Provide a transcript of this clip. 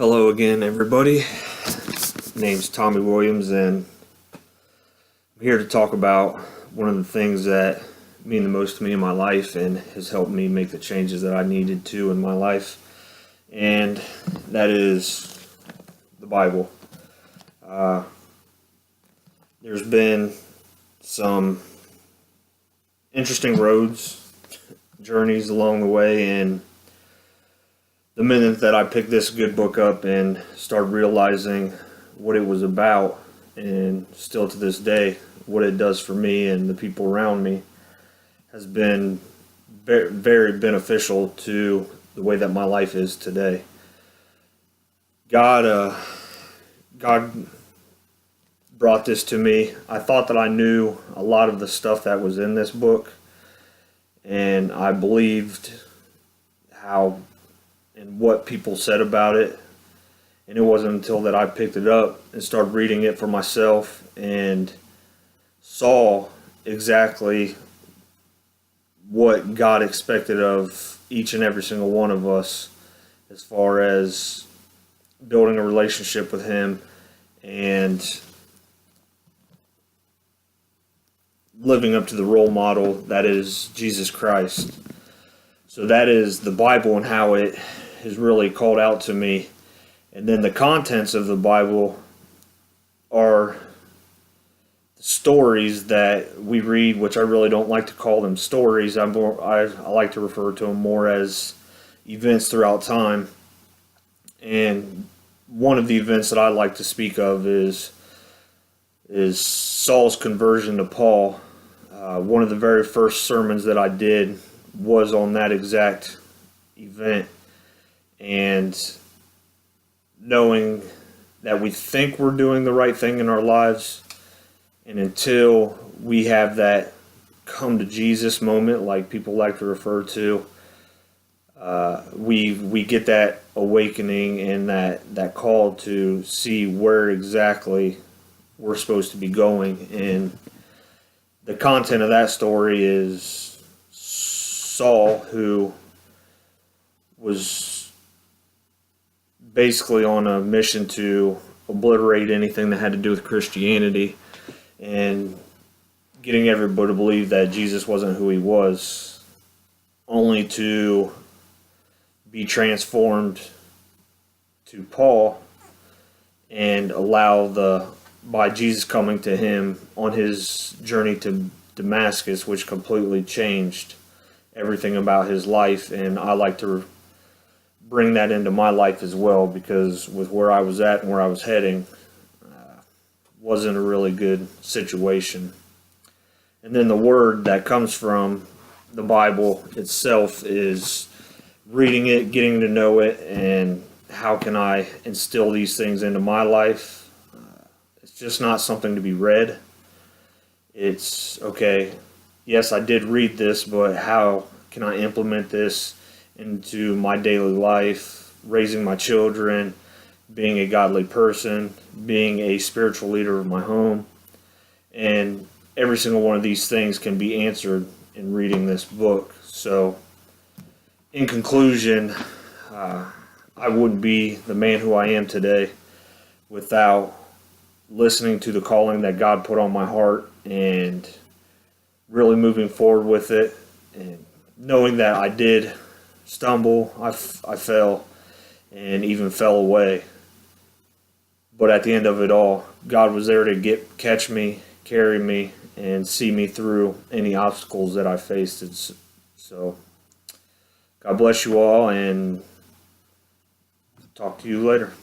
Hello again, everybody. Name's Tommy Williams, and I'm here to talk about one of the things that mean the most to me in my life and has helped me make the changes that I needed to in my life, and that is the Bible. There's been some interesting journeys along the way, and the minute that I picked this good book up and started realizing what it was about, and still to this day, what it does for me and the people around me, has been very, very beneficial to the way that my life is today. God brought this to me. I thought that I knew a lot of the stuff that was in this book, and I believed how and what people said about it, and it wasn't until that I picked it up and started reading it for myself and saw exactly what God expected of each and every single one of us as far as building a relationship with Him and living up to the role model that is Jesus Christ. So that is the Bible and how it has really called out to me. And then the contents of the Bible are the stories that we read, which I really don't like to call them stories. I like to refer to them more as events throughout time. And one of the events that I like to speak of is Saul's conversion to Paul. One of the very first sermons that I did was on that exact event, and knowing that we think we're doing the right thing in our lives, and until we have that come to Jesus moment, like people like to refer to, we get that awakening and that call to see where exactly we're supposed to be going. And the content of that story is Saul, who was basically on a mission to obliterate anything that had to do with Christianity and getting everybody to believe that Jesus wasn't who he was, only to be transformed to Paul and by Jesus coming to him on his journey to Damascus, which completely changed everything about his life. And I like to bring that into my life as well, because with where I was at and where I was heading, wasn't a really good situation. And then the word that comes from the Bible itself is reading it, getting to know it, and how can I instill these things into my life. It's just not something to be read. It's, okay, yes, I did read this, but how can I implement this into my daily life, raising my children, being a godly person, being a spiritual leader of my home? And every single one of these things can be answered in reading this book. So, in conclusion, I wouldn't be the man who I am today without listening to the calling that God put on my heart and really moving forward with it, and knowing that I did stumble, I fell, and even fell away. But at the end of it all, God was there to catch me, carry me, and see me through any obstacles that I faced. So, God bless you all, and talk to you later.